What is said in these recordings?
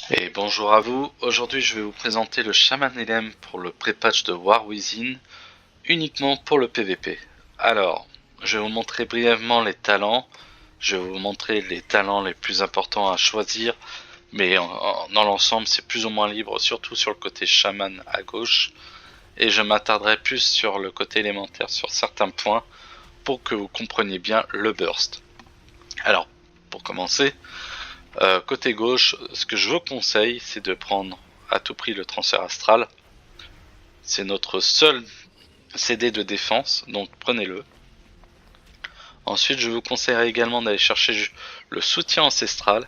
Et bonjour à vous, aujourd'hui je vais vous présenter le Shaman LM pour le pré-patch de War Within, uniquement pour le PVP. Alors, je vais vous montrer brièvement les talents, je vais vous montrer les talents les plus importants à choisir, mais dans l'ensemble c'est plus ou moins libre, surtout sur le côté Shaman à gauche, et je m'attarderai plus sur le côté élémentaire sur certains points pour que vous compreniez bien le burst. Alors, pour commencer, côté gauche, ce que je vous conseille, c'est de prendre à tout prix le transfert astral. C'est notre seul CD de défense, donc prenez-le. Ensuite, je vous conseillerais également d'aller chercher le soutien ancestral,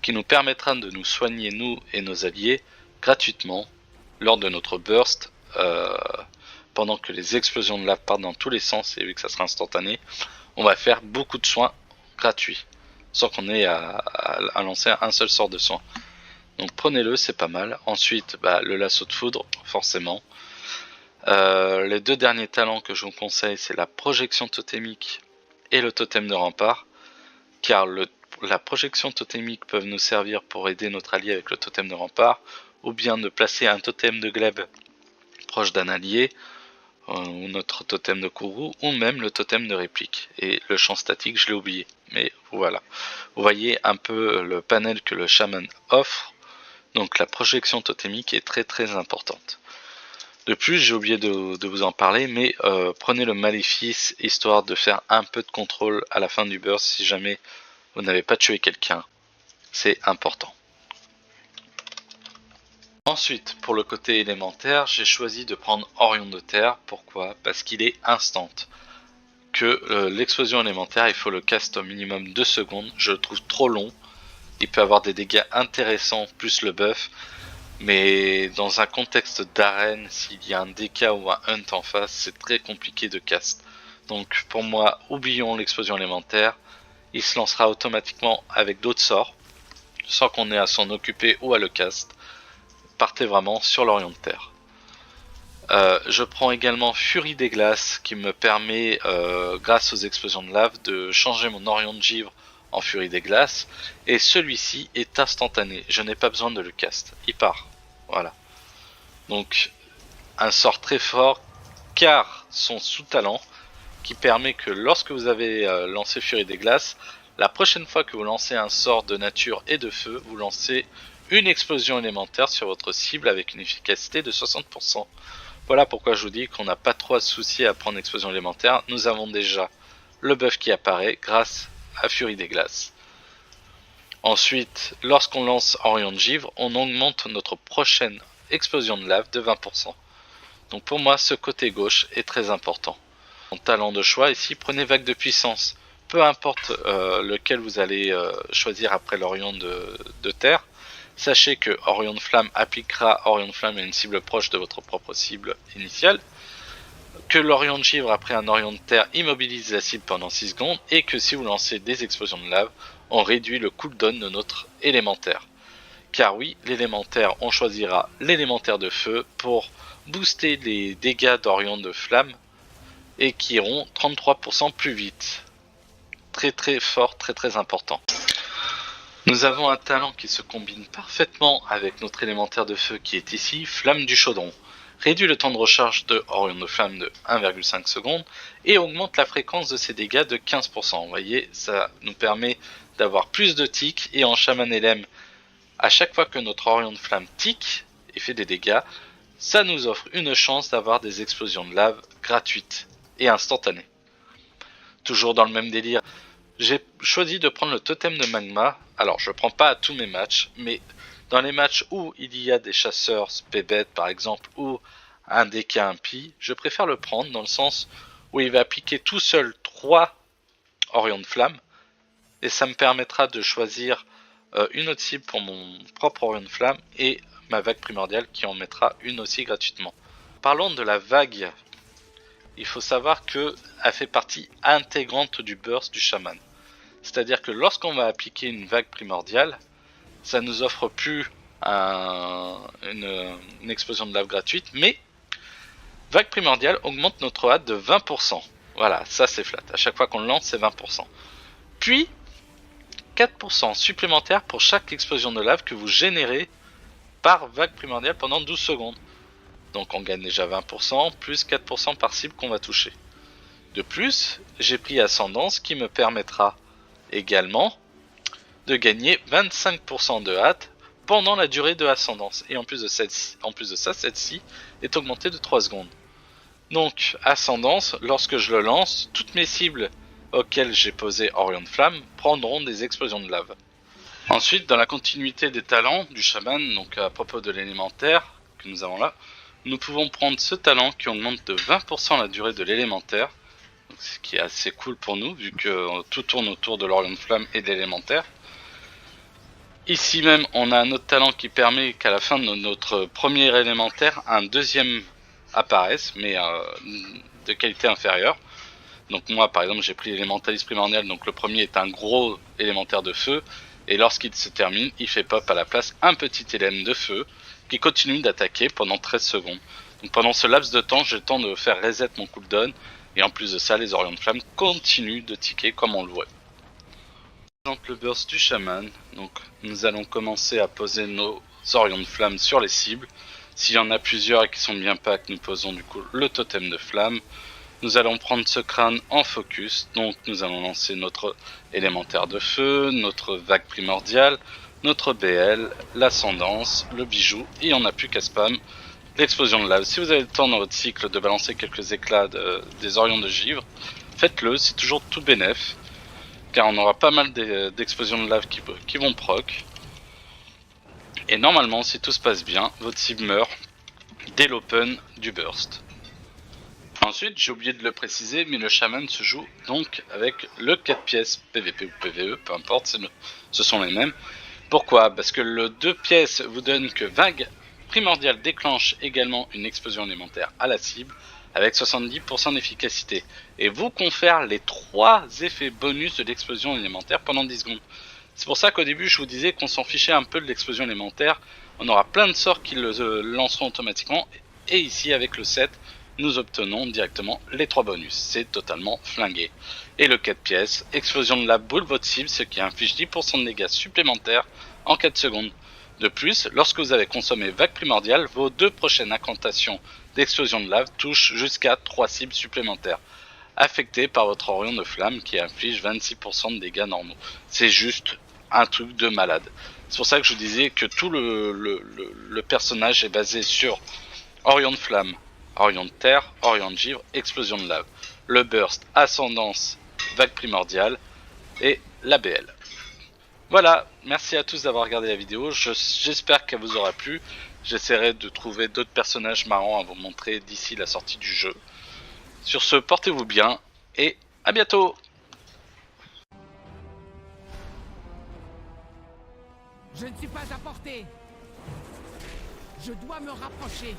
qui nous permettra de nous soigner, nous et nos alliés, gratuitement, lors de notre burst, pendant que les explosions de lave partent dans tous les sens, et vu que ça sera instantané, on va faire beaucoup de soins gratuits, sans qu'on ait à lancer un seul sort de soin. Donc prenez-le, c'est pas mal. Ensuite, le lasso de foudre, forcément. Les deux derniers talents que je vous conseille, c'est la projection totémique et le totem de rempart. Car la projection totémique peut nous servir pour aider notre allié avec le totem de rempart, ou bien de placer un totem de glaive proche d'un allié, ou notre totem de courroux, ou même le totem de réplique. Et le champ statique, je l'ai oublié. Mais voilà. Vous voyez un peu le panel que le shaman offre. Donc la projection totémique est très très importante. De plus, j'ai oublié de vous en parler, mais prenez le maléfice histoire de faire un peu de contrôle à la fin du burst si jamais vous n'avez pas tué quelqu'un. C'est important. Ensuite, pour le côté élémentaire, j'ai choisi de prendre Orion de Terre. Pourquoi? Parce qu'il est instant. Que l'explosion élémentaire, il faut le cast au minimum 2 secondes. Je le trouve trop long. Il peut avoir des dégâts intéressants plus le buff. Mais dans un contexte d'arène, s'il y a un DK ou un hunt en face, c'est très compliqué de cast. Donc pour moi, oublions l'explosion élémentaire. Il se lancera automatiquement avec d'autres sorts, sans qu'on ait à s'en occuper ou à le cast. Partez vraiment sur l'Orion de Terre. Je prends également Furie des Glaces, qui me permet, grâce aux explosions de lave, de changer mon Orion de Givre en Furie des Glaces, et celui-ci est instantané, je n'ai pas besoin de le cast, il part, voilà. Donc un sort très fort, car son sous-talent, qui permet que lorsque vous avez lancé Furie des Glaces, la prochaine fois que vous lancez un sort de nature et de feu, vous lancez une explosion élémentaire sur votre cible avec une efficacité de 60%. Voilà pourquoi je vous dis qu'on n'a pas trop à se soucier à prendre explosion élémentaire, nous avons déjà le buff qui apparaît grâce à Furie des Glaces. Ensuite, lorsqu'on lance Orion de Givre, on augmente notre prochaine explosion de lave de 20%. Donc pour moi, ce côté gauche est très important. En talent de choix, ici, prenez Vague de Puissance. Peu importe lequel vous allez choisir après l'Orion de Terre, sachez que Orion de Flamme appliquera Orion de Flamme à une cible proche de votre propre cible initiale, que l'Orion de Givre après un Orion de Terre immobilise la cible pendant 6 secondes, et que si vous lancez des explosions de lave, on réduit le cooldown de notre élémentaire. Car oui, l'élémentaire, on choisira l'élémentaire de feu pour booster les dégâts d'Orion de Flamme, et qui iront 33% plus vite. Très très fort, très très important. Nous avons un talent qui se combine parfaitement avec notre élémentaire de feu qui est ici, Flamme du Chaudron. Réduit le temps de recharge de Orion de Flamme de 1,5 secondes et augmente la fréquence de ses dégâts de 15%. Vous voyez, ça nous permet d'avoir plus de ticks, et en Shaman LM, à chaque fois que notre Orion de Flamme tic et fait des dégâts, ça nous offre une chance d'avoir des explosions de lave gratuites et instantanées. Toujours dans le même délire, j'ai choisi de prendre le totem de magma. Alors je prends pas à tous mes matchs, mais dans les matchs où il y a des chasseurs spébet par exemple, ou un DK impie, je préfère le prendre dans le sens où il va appliquer tout seul 3 Orion de Flamme, et ça me permettra de choisir une autre cible pour mon propre Orion de Flamme et ma vague primordiale qui en mettra une aussi gratuitement. Parlons de la vague. Il faut savoir qu'elle fait partie intégrante du burst du chaman. C'est-à-dire que lorsqu'on va appliquer une vague primordiale, ça nous offre plus une explosion de lave gratuite, mais vague primordiale augmente notre hâte de 20%. Voilà, ça c'est flat. À chaque fois qu'on le lance, c'est 20%. Puis, 4% supplémentaire pour chaque explosion de lave que vous générez par vague primordiale pendant 12 secondes. Donc on gagne déjà 20% plus 4% par cible qu'on va toucher. De plus, j'ai pris Ascendance qui me permettra également de gagner 25% de hâte pendant la durée de Ascendance. Et en plus de ça, celle-ci est augmentée de 3 secondes. Donc, Ascendance, lorsque je le lance, toutes mes cibles auxquelles j'ai posé Orion de Flamme prendront des explosions de lave. Ensuite, dans la continuité des talents du chaman, donc à propos de l'élémentaire que nous avons là, nous pouvons prendre ce talent qui augmente de 20% la durée de l'élémentaire, ce qui est assez cool pour nous vu que tout tourne autour de l'Orion de Flamme et de l'élémentaire. Ici même, on a un autre talent qui permet qu'à la fin de notre premier élémentaire, un deuxième apparaisse, mais de qualité inférieure. Donc moi, par exemple, j'ai pris l'élémentaliste primordial, donc le premier est un gros élémentaire de feu, et lorsqu'il se termine, il fait pop à la place un petit élème de feu, qui continue d'attaquer pendant 13 secondes. Donc pendant ce laps de temps, j'ai le temps de faire reset mon cooldown, et en plus de ça, les Orions de Flamme continuent de ticker comme on le voit. Le burst du chaman, donc nous allons commencer à poser nos Orions de Flamme sur les cibles. S'il y en a plusieurs et qui sont bien pack, nous posons du coup le totem de flamme. Nous allons prendre ce crâne en focus, donc nous allons lancer notre élémentaire de feu, notre vague primordiale, notre BL, l'ascendance, le bijou, et on n'a plus qu'à spam l'explosion de lave. Si vous avez le temps dans votre cycle de balancer quelques éclats des Orions de Givre, faites-le, c'est toujours tout bénef, car on aura pas mal d'explosions de lave qui vont proc. Et normalement, si tout se passe bien, votre cible meurt dès l'open du burst. Ensuite, j'ai oublié de le préciser, mais le chaman se joue donc avec le 4 pièces PVP ou PVE, peu importe, ce sont les mêmes. Pourquoi? Parce que le 2 pièces vous donne que vague primordiale déclenche également une explosion élémentaire à la cible avec 70% d'efficacité et vous confère les 3 effets bonus de l'explosion élémentaire pendant 10 secondes. C'est pour ça qu'au début je vous disais qu'on s'en fichait un peu de l'explosion élémentaire, on aura plein de sorts qui le lanceront automatiquement et ici avec le 7 nous obtenons directement les 3 bonus, c'est totalement flingué. Et le 4 pièces, explosion de lave boule votre cible, ce qui inflige 10% de dégâts supplémentaires en 4 secondes. De plus, lorsque vous avez consommé vague primordiale, vos 2 prochaines incantations d'explosion de lave touchent jusqu'à 3 cibles supplémentaires, affectées par votre Orion de Flamme qui inflige 26% de dégâts normaux. C'est juste un truc de malade. C'est pour ça que je vous disais que tout le personnage est basé sur Orion de Flamme, Orion de Terre, Orion de Givre, explosion de lave, le burst, ascendance, vague primordiale et la BL. Voilà, merci à tous d'avoir regardé la vidéo, j'espère qu'elle vous aura plu. J'essaierai de trouver d'autres personnages marrants à vous montrer d'ici la sortie du jeu. Sur ce, portez-vous bien et à bientôt. Je ne suis pas à portée. Je dois me rapprocher.